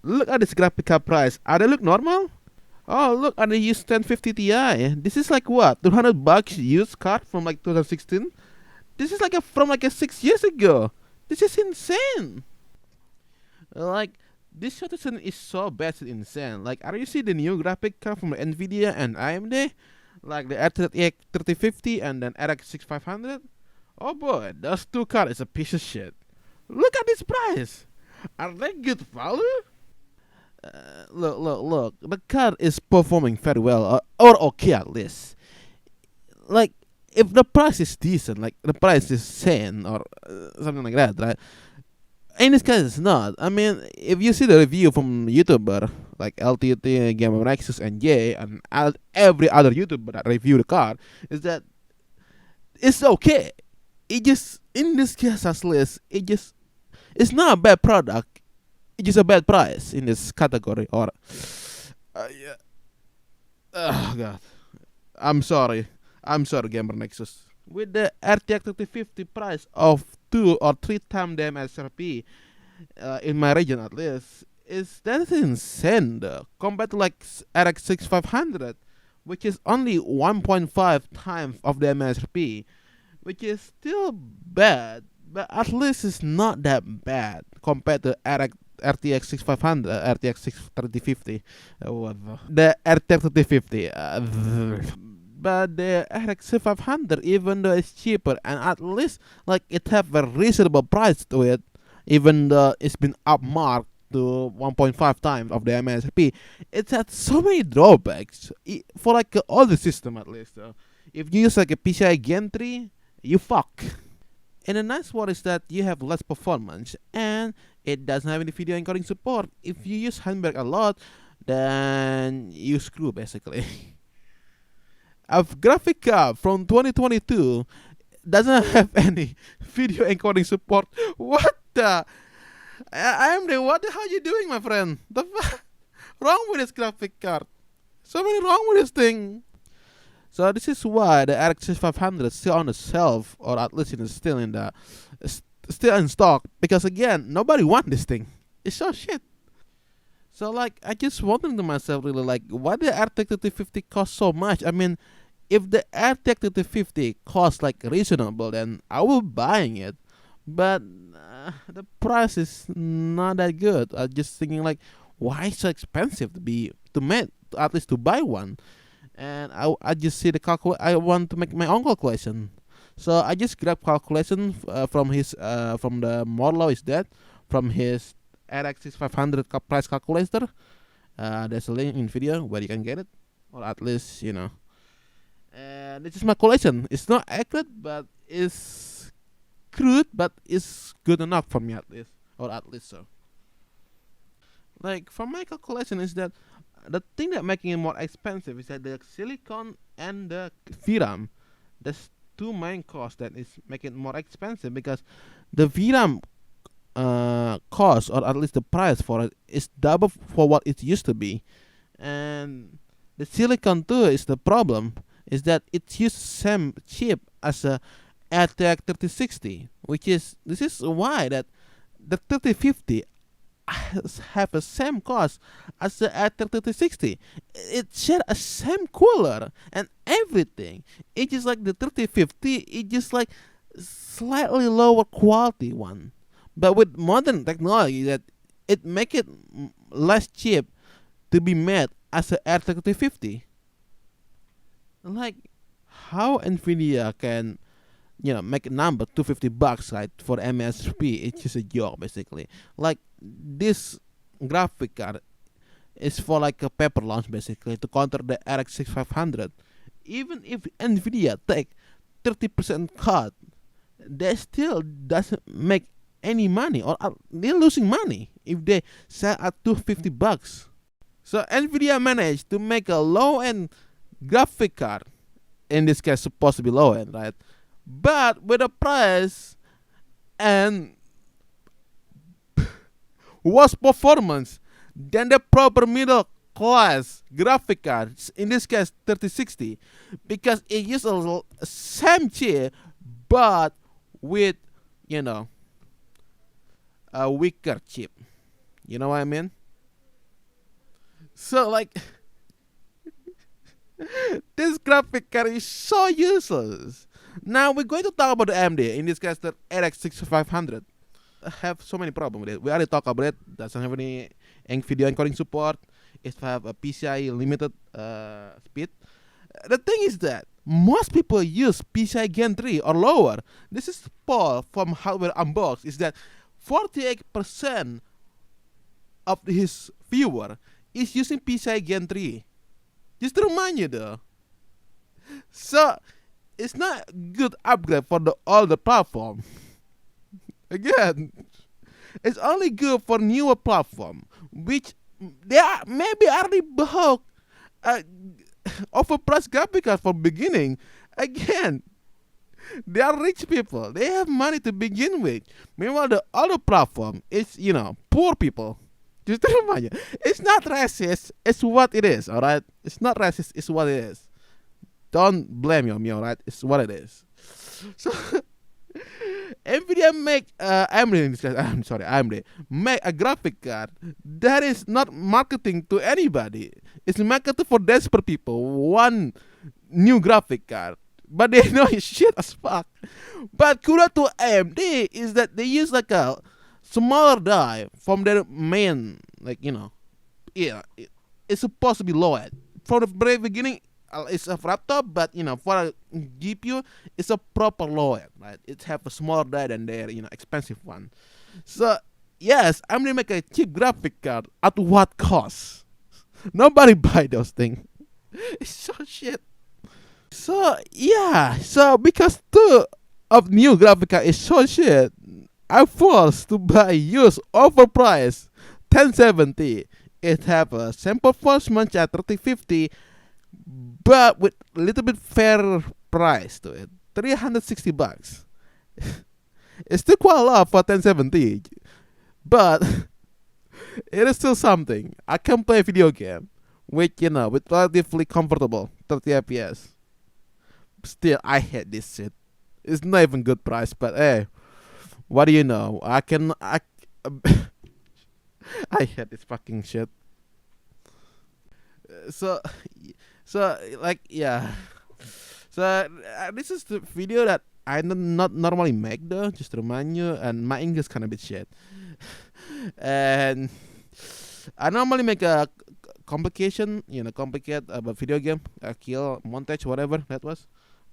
Look at this graphic card price. Are they look normal? Oh, look at the used 1050 Ti. This is like what? $200 used card from like 2016. This is like from like a 6 years ago. This is insane. Like this shortage is so bad, it's insane. Like, are you see the new graphic card from Nvidia and AMD? Like the RTX 3050 and then RX 6500. Oh boy, those two cards is a piece of shit. Look at this price. Are they good value? Look. The card is performing very well, or okay at least. Like, if the price is decent, like the price is sane or something like that, right? In this case, it's not. I mean, if you see the review from YouTuber like LTT, Game of Nexus, and J, and every other YouTuber that review the card, is that it's okay. It just, in this case at least, it's not a bad product. It's just a bad price in this category. Or, yeah. Oh god, I'm sorry, Gamer Nexus. With the RTX 3050 price of 2 or 3 times the msrp, in my region at least, that's insane though, compared to like RX 6500, which is only 1.5 times of the msrp, which is still bad, but at least it's not that bad compared to RTX 6500, RTX 3050, whatever. The RTX 3050. But the RX 500, even though it's cheaper and at least like it have a reasonable price to it, even though it's been upmarked to 1.5 times of the MSRP, it had so many drawbacks for like an older system at least. If you use like a PCI Gen 3, you fuck. And the nice one is that you have less performance and it doesn't have any video encoding support. If you use Handbrake a lot, then you screw basically. A graphic card from 2022 doesn't have any video encoding support. What the? I'm the, what the hell you doing, my friend? The fuck wrong with this graphic card? So many wrong with this thing. So this is why the RX 500 is still on the shelf, or at least it's still still in stock. Because again, nobody want this thing. It's so shit. So like, I just wondering to myself really, like, why the RTX 3050 cost so much? I mean, if the RTX 3050 costs like reasonable, then I will buying it. But the price is not that good. I'm just thinking like, why so expensive at least to buy one? And I just see the I want to make my own calculation. So I just grab calculation from the Morlow is that from his RX 6500 price calculator. There's a link in video where you can get it, or at least And this is my calculation. It's not accurate, but it's crude, but it's good enough for me at least, or at least so. Like from my calculation is that the thing that making it more expensive is that the silicon and the VRAM. There's two main costs that is making it more expensive, because the VRAM cost, or at least the price for it, is double for what it used to be. And the silicon too is the problem, is that it's used same chip as a RTX 3060, this is why that the 3050 have the same cost as the RTX 3060. It share a same cooler and everything. It's just like the 3050, it's just like slightly lower quality one, but with modern technology that it make it less cheap to be made as a RTX 3050. Like, how Nvidia can make a number $250, right, for msrp? It's just a joke basically. Like, this graphic card is for like a paper launch basically, to counter the RX 6500. Even if Nvidia take 30% cut, they still doesn't make any money, or they're losing money if they sell at $250. So Nvidia managed to make a low-end graphic card, in this case supposed to be low-end, right, but with a price and worse performance than the proper middle class graphic cards, in this case 3060, because it uses a same chip but with a weaker chip. You know what I mean? So like this graphic card is so useless. Now we're going to talk about the AMD. In this case, the RTX 6500. I have so many problems with it. We already talked about it. Doesn't have any video encoding support. It have a PCI limited speed. The thing is that most people use PCI Gen 3 or lower. This is poll from Hardware Unboxed. Is that 48% of his viewer is using PCI Gen 3. Just to remind you though. So it's not good upgrade for the older platform. Again, it's only good for newer platform, which they are maybe already bought overpriced graphic cards for beginning. Again, they are rich people. They have money to begin with. Meanwhile, the other platform is, poor people. Just to remind you, it's not racist. It's what it is, all right? It's not racist. It's what it is. Don't blame me, all right? It's what it is. So, NVIDIA make AMD make a graphic card that is not marketing to anybody. It's marketed for desperate people. One new graphic card, but they know it's shit as fuck. But kudos to AMD is that they use like a smaller die from their main, it's supposed to be low end. From the very beginning, it's a laptop, but for a GPU, it's a proper low end, right? It have a smaller die than their expensive one. So yes, I'm gonna make a cheap graphic card. At what cost? Nobody buy those things. It's so shit. So yeah, because two of new graphic card is so shit, I'm forced to buy used overpriced 1070. It have a sample performance at 3050, but with a little bit fair price to it, $360. It's still quite a lot for 1070, but it is still something. I can play a video game with relatively comfortable 30 FPS. Still, I hate this shit. It's not even good price, but hey, what do you know? I I hate this fucking shit. So like yeah. So this is the video that I not normally make though, just to remind you. And my English kind of bit shit. And I normally make a complicate about video game, a kill montage, whatever that was.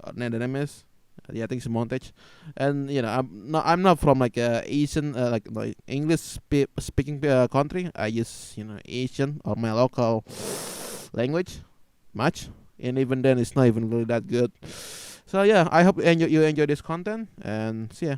The name is. Yeah, I think it's a montage, and I'm not from like Asian like English speaking country. I use Asian or my local language much, and even then it's not even really that good. So yeah, I hope you enjoy this content, and see ya.